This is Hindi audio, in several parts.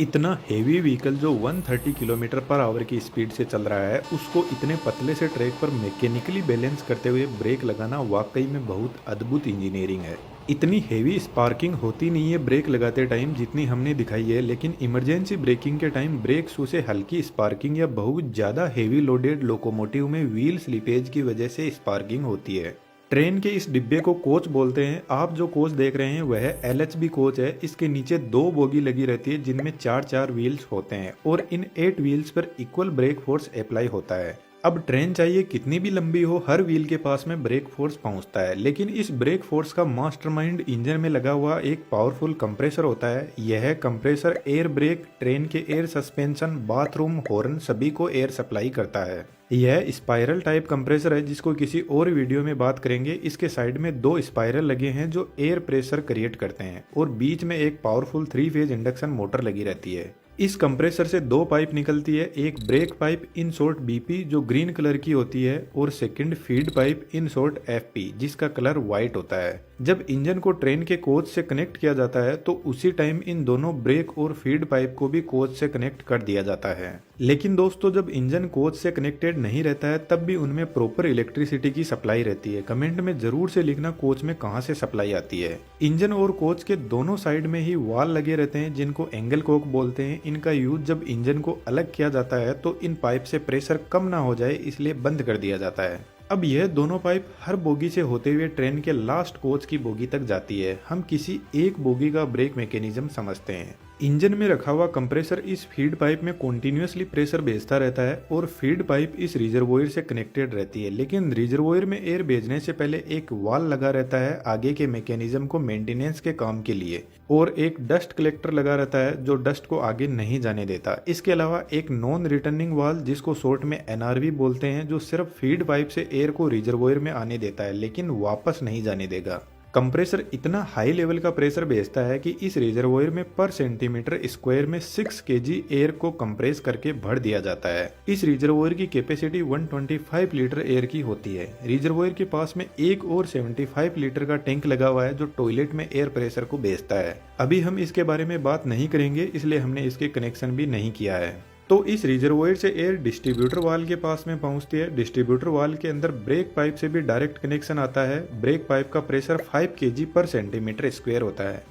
इतना हेवी व्हीकल जो 130 किलोमीटर पर आवर की स्पीड से चल रहा है, उसको इतने पतले से ट्रैक पर मैकेनिकली बैलेंस करते हुए ब्रेक लगाना वाकई में बहुत अद्भुत इंजीनियरिंग है। इतनी हेवी स्पार्किंग होती नहीं है ब्रेक लगाते टाइम जितनी हमने दिखाई है, लेकिन इमरजेंसी ब्रेकिंग के टाइम ब्रेक शू से हल्की स्पार्किंग या बहुत ज़्यादा हेवी लोडेड लोकोमोटिव में व्हील स्लीपेज की वजह से स्पार्किंग होती है। ट्रेन के इस डिब्बे को कोच बोलते हैं। आप जो कोच देख रहे हैं वह एलएचबी कोच है। इसके नीचे 2 बोगी लगी रहती है जिनमें 4-4 व्हील्स होते हैं और इन 8 व्हील्स पर इक्वल ब्रेक फोर्स अप्लाई होता है। अब ट्रेन चाहिए कितनी भी लंबी हो, हर व्हील के पास में ब्रेक फोर्स पहुंचता है, लेकिन इस ब्रेक फोर्स का मास्टरमाइंड इंजन में लगा हुआ एक पावरफुल कंप्रेसर होता है। यह कंप्रेसर एयर ब्रेक, ट्रेन के एयर सस्पेंशन, बाथरूम, हॉर्न सभी को एयर सप्लाई करता है। यह स्पाइरल टाइप कंप्रेसर है जिसको किसी और वीडियो में बात करेंगे। इसके साइड में 2 स्पाइरल लगे हैं जो एयर प्रेशर क्रिएट करते हैं और बीच में एक पावरफुल 3 फेज इंडक्शन मोटर लगी रहती है। इस कंप्रेसर से 2 पाइप निकलती है, एक break pipe in short BP जो ग्रीन कलर की होती है और second feed pipe in short FP जिसका कलर व्हाइट होता है। जब इंजन को ट्रेन के कोच से कनेक्ट किया जाता है तो उसी टाइम इन दोनों ब्रेक और फीड पाइप को भी कोच से कनेक्ट कर दिया जाता है। लेकिन दोस्तों, जब इंजन कोच से कनेक्टेड नहीं रहता है तब भी उनमें प्रॉपर इलेक्ट्रिसिटी की सप्लाई रहती है। कमेंट में जरूर से लिखना कोच में कहां से सप्लाई आती है। इंजन और कोच के दोनों साइड में ही वाल लगे रहते हैं जिनको एंगल कोक बोलते हैं। इनका यूज जब इंजन को अलग किया जाता है तो इन पाइप से प्रेशर कम ना हो जाए इसलिए बंद कर दिया जाता है। अब यह दोनों पाइप हर बोगी से होते हुए ट्रेन के लास्ट कोच की बोगी तक जाती है। हम किसी एक बोगी का ब्रेक मैकेनिज्म समझते हैं। इंजन में रखा हुआ कंप्रेसर इस फीड पाइप में कॉन्टिन्यूसली प्रेशर भेजता रहता है और फीड पाइप इस रिजर्वोयर से कनेक्टेड रहती है, लेकिन रिजर्वोयर में एयर भेजने से पहले एक वाल लगा रहता है आगे के मैकेनिज्म को मेंटेनेंस के काम के लिए, और एक डस्ट कलेक्टर लगा रहता है जो डस्ट को आगे नहीं जाने देता। इसके अलावा एक नॉन रिटर्निंग वाल जिसको शॉर्ट में एनआरवी बोलते हैं जो सिर्फ फीड पाइप से एयर को रिजर्वोयर में आने देता है लेकिन वापस नहीं जाने देगा। कंप्रेसर इतना हाई लेवल का प्रेशर भेजता है कि इस रिजर्वोयर में पर सेंटीमीटर स्क्वायर में 6 केजी एयर को कंप्रेस करके भर दिया जाता है। इस रिजर्वोयर की कैपेसिटी 125 लीटर एयर की होती है। रिजर्वोयर के पास में एक और 75 लीटर का टैंक लगा हुआ है जो टॉयलेट में एयर प्रेशर को भेजता है। अभी हम इसके बारे में बात नहीं करेंगे इसलिए हमने इसके कनेक्शन भी नहीं किया है। तो इस रिजर्वोयर से एयर डिस्ट्रीब्यूटर वाल के पास में पहुंचती है। डिस्ट्रीब्यूटर वाल के अंदर ब्रेक पाइप से भी डायरेक्ट कनेक्शन आता है। ब्रेक पाइप का प्रेशर 5 केजी पर सेंटीमीटर स्क्वायर होता है।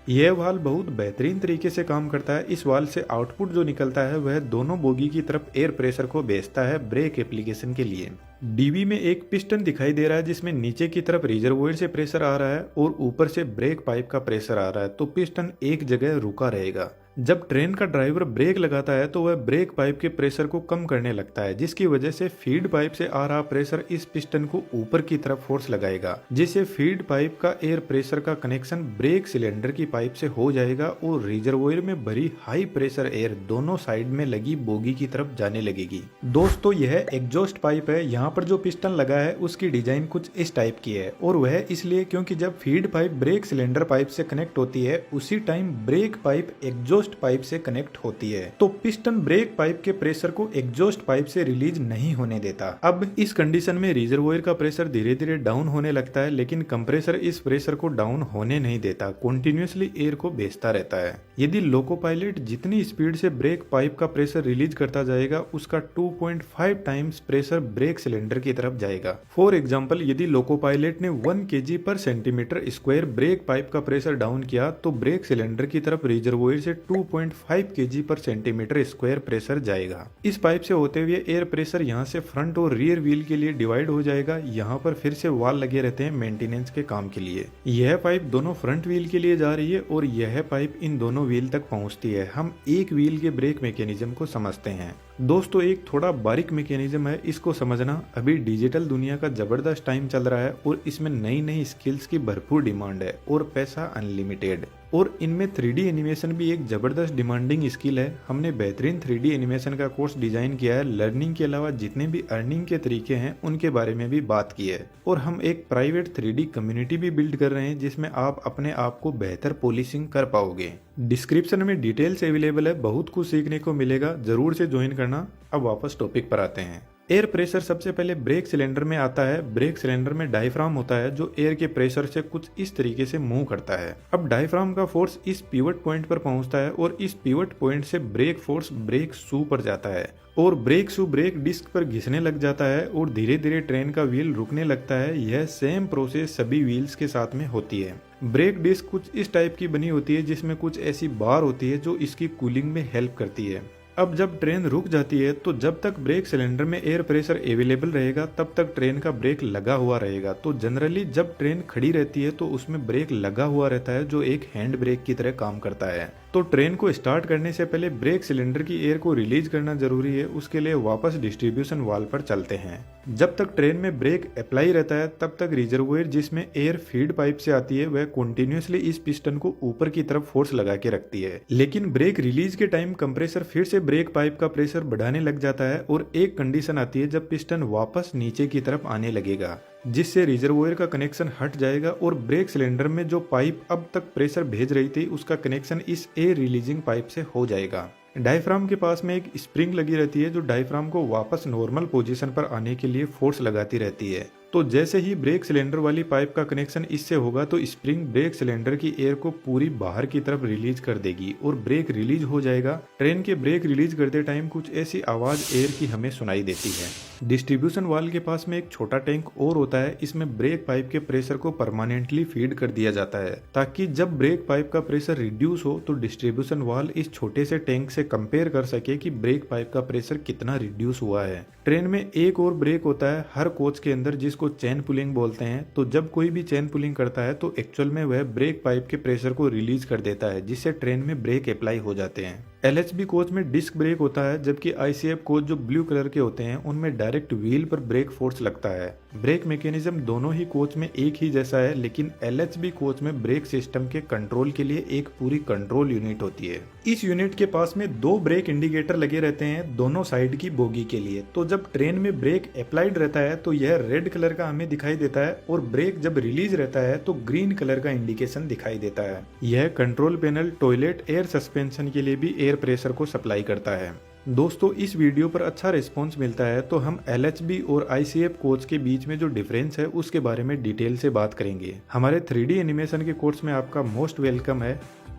यह वाल बहुत बेहतरीन तरीके से काम करता है। इस वाल से आउटपुट जो निकलता है वह दोनों बोगी की तरफ एयर प्रेशर को भेजता है ब्रेक एप्लीकेशन के लिए। डीबी में एक पिस्टन दिखाई दे रहा है जिसमें नीचे की तरफ रिजर्वोयर से प्रेशर आ रहा है और ऊपर से ब्रेक पाइप का प्रेशर आ रहा है, तो पिस्टन एक जगह रुका रहेगा। जब ट्रेन का ड्राइवर ब्रेक लगाता है तो वह ब्रेक पाइप के प्रेशर को कम करने लगता है, जिसकी वजह से फीड पाइप से आ रहा प्रेशर इस पिस्टन को ऊपर की तरफ फोर्स लगाएगा, जिससे फीड पाइप का एयर प्रेशर का कनेक्शन ब्रेक सिलेंडर की पाइप से हो जाएगा और रिजर्वोयर में भरी हाई प्रेशर एयर दोनों साइड में लगी बोगी की तरफ जाने लगेगी। दोस्तों, यह एग्जॉस्ट पाइप है। यहाँ पर जो पिस्टन लगा है उसकी डिजाइन कुछ इस टाइप की है और वह इसलिए क्योंकि जब feed pipe brake cylinder pipe से कनेक्ट होती है उसी time break pipe exhaust pipe से कनेक्ट होती है, तो पिस्टन ब्रेक पाइप के प्रेशर को एग्जॉस्ट पाइप से रिलीज नहीं होने देता। अब इस कंडीशन में रिजर्वोयर का प्रेशर धीरे धीरे डाउन होने लगता है, लेकिन कंप्रेसर इस प्रेशर को डाउन होने नहीं देता, कंटिन्यूअसली एयर को भेजता रहता है। यदि लोको पायलट जितनी स्पीड से ब्रेक पाइप का प्रेशर रिलीज करता जाएगा उसका 2.5 टाइम्स प्रेशर ब्रेक सिलेंडर की तरफ जाएगा। फॉर एग्जाम्पल, यदि लोको पायलट ने 1 केजी पर सेंटीमीटर स्क्वायर ब्रेक पाइप का प्रेशर डाउन किया तो ब्रेक सिलेंडर की तरफ रिजर्वोयर से 2.5 केजी पर सेंटीमीटर स्क्वायर प्रेशर जाएगा। इस पाइप से होते हुए एयर प्रेशर यहाँ से फ्रंट और रियर व्हील के लिए डिवाइड हो जाएगा। यहाँ पर फिर से वाल लगे रहते हैं मेंटेनेंस के काम के लिए। यह पाइप दोनों फ्रंट व्हील के लिए जा रही है और यह पाइप इन दोनों व्हील तक पहुंचती है। हम एक व्हील के ब्रेक मैकेनिज्म को समझते हैं। दोस्तों, एक थोड़ा बारीक मैकेनिज्म है, इसको समझना। अभी डिजिटल दुनिया का जबरदस्त टाइम चल रहा है और इसमें नई नई स्किल्स की भरपूर डिमांड है और पैसा अनलिमिटेड, और इनमें 3D एनिमेशन भी एक जबरदस्त डिमांडिंग स्किल है। हमने बेहतरीन 3D एनिमेशन का कोर्स डिजाइन किया है। लर्निंग के अलावा जितने भी अर्निंग के तरीके हैं उनके बारे में भी बात की है, और हम एक प्राइवेट 3D कम्युनिटी भी बिल्ड कर रहे हैं जिसमें आप अपने आप को बेहतर पॉलिशिंग कर पाओगे। डिस्क्रिप्शन में डिटेल्स अवेलेबल है, बहुत कुछ सीखने को मिलेगा, जरूर से ज्वाइन करना। अब वापस टॉपिक पर आते हैं। एयर प्रेशर सबसे पहले ब्रेक सिलेंडर में आता है। ब्रेक सिलेंडर में डायफ्राम होता है जो एयर के प्रेशर से कुछ इस तरीके से मूव करता है। अब डायफ्राम का फोर्स इस पिवट पॉइंट पर पहुंचता है और इस पिवट पॉइंट से ब्रेक फोर्स ब्रेक शू पर जाता है और ब्रेक शू ब्रेक डिस्क पर घिसने लग जाता है और धीरे धीरे ट्रेन का व्हील रुकने लगता है। यह सेम प्रोसेस सभी व्हील्स के साथ में होती है। ब्रेक डिस्क कुछ इस टाइप की बनी होती है जिसमें कुछ ऐसी बार होती है जो इसकी कूलिंग में हेल्प करती है। अब जब ट्रेन रुक जाती है तो जब तक ब्रेक सिलेंडर में एयर प्रेशर अवेलेबल रहेगा तब तक ट्रेन का ब्रेक लगा हुआ रहेगा। तो जनरली जब ट्रेन खड़ी रहती है तो उसमें ब्रेक लगा हुआ रहता है जो एक हैंड ब्रेक की तरह काम करता है। तो ट्रेन को स्टार्ट करने से पहले ब्रेक सिलेंडर की एयर को रिलीज करना जरूरी है। उसके लिए वापस डिस्ट्रीब्यूशन वाल्व पर चलते हैं। जब तक ट्रेन में ब्रेक अप्लाई रहता है तब तक रिजर्वोयर जिसमें एयर फीड पाइप से आती है वह कंटिन्यूअसली इस पिस्टन को ऊपर की तरफ फोर्स लगा के रखती है। लेकिन ब्रेक रिलीज के टाइम कंप्रेसर फिर से ब्रेक पाइप का प्रेशर बढ़ाने लग जाता है और एक कंडीशन आती है जब पिस्टन वापस नीचे की तरफ आने लगेगा जिससे रिजर्वोयर का कनेक्शन हट जाएगा और ब्रेक सिलेंडर में जो पाइप अब तक प्रेशर भेज रही थी उसका कनेक्शन इस एयर रिलीजिंग पाइप से हो जाएगा। डायफ्राम के पास में एक स्प्रिंग लगी रहती है जो डायफ्राम को वापस नॉर्मल पोजीशन पर आने के लिए फोर्स लगाती रहती है। तो जैसे ही ब्रेक सिलेंडर वाली पाइप का कनेक्शन इससे होगा तो स्प्रिंग ब्रेक सिलेंडर की एयर को पूरी बाहर की तरफ रिलीज कर देगी और ब्रेक रिलीज हो जाएगा। ट्रेन के ब्रेक रिलीज करते टाइम कुछ ऐसी आवाज एयर की हमें सुनाई देती है। डिस्ट्रीब्यूशन वाल्व के पास में एक छोटा टैंक और होता है। इसमें ब्रेक पाइप के प्रेशर को परमानेंटली फीड कर दिया जाता है ताकि जब ब्रेक पाइप का प्रेशर रिड्यूस हो तो डिस्ट्रीब्यूशन वाल्व इस छोटे से टैंक से कंपेयर कर सके कि ब्रेक पाइप का प्रेशर कितना रिड्यूस हुआ है। ट्रेन में एक और ब्रेक होता है हर कोच के अंदर जिसको चेन पुलिंग बोलते हैं। तो जब कोई भी चेन पुलिंग करता है तो एक्चुअल में वह ब्रेक पाइप के प्रेशर को रिलीज कर देता है जिससे ट्रेन में ब्रेक अप्लाई हो जाते हैं। LHB कोच में डिस्क ब्रेक होता है जबकि ICF कोच जो ब्लू कलर के होते हैं उनमें डायरेक्ट व्हील पर ब्रेक फोर्स लगता है। ब्रेक मैकेनिज्म दोनों ही कोच में एक ही जैसा है लेकिन LHB कोच में ब्रेक सिस्टम के कंट्रोल के लिए एक पूरी कंट्रोल यूनिट होती है। इस यूनिट के पास में 2 ब्रेक इंडिकेटर लगे रहते हैं दोनों साइड की बोगी के लिए। तो जब ट्रेन में ब्रेक अप्लाइड रहता है तो यह रेड कलर का हमें दिखाई देता है और ब्रेक जब रिलीज रहता है तो ग्रीन कलर का इंडिकेशन दिखाई देता है। यह control panel toilet air suspension के लिए भी एयर प्रेशर को सप्लाई करता है। दोस्तों इस वीडियो पर अच्छा रिस्पांस मिलता है तो हम LHB और ICF कोच के बीच में जो डिफरेंस है उसके बारे में डिटेल से बात करेंगे। हमारे 3D एनिमेशन के कोर्स में आपका मोस्ट वेलकम है।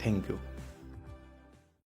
Thank you.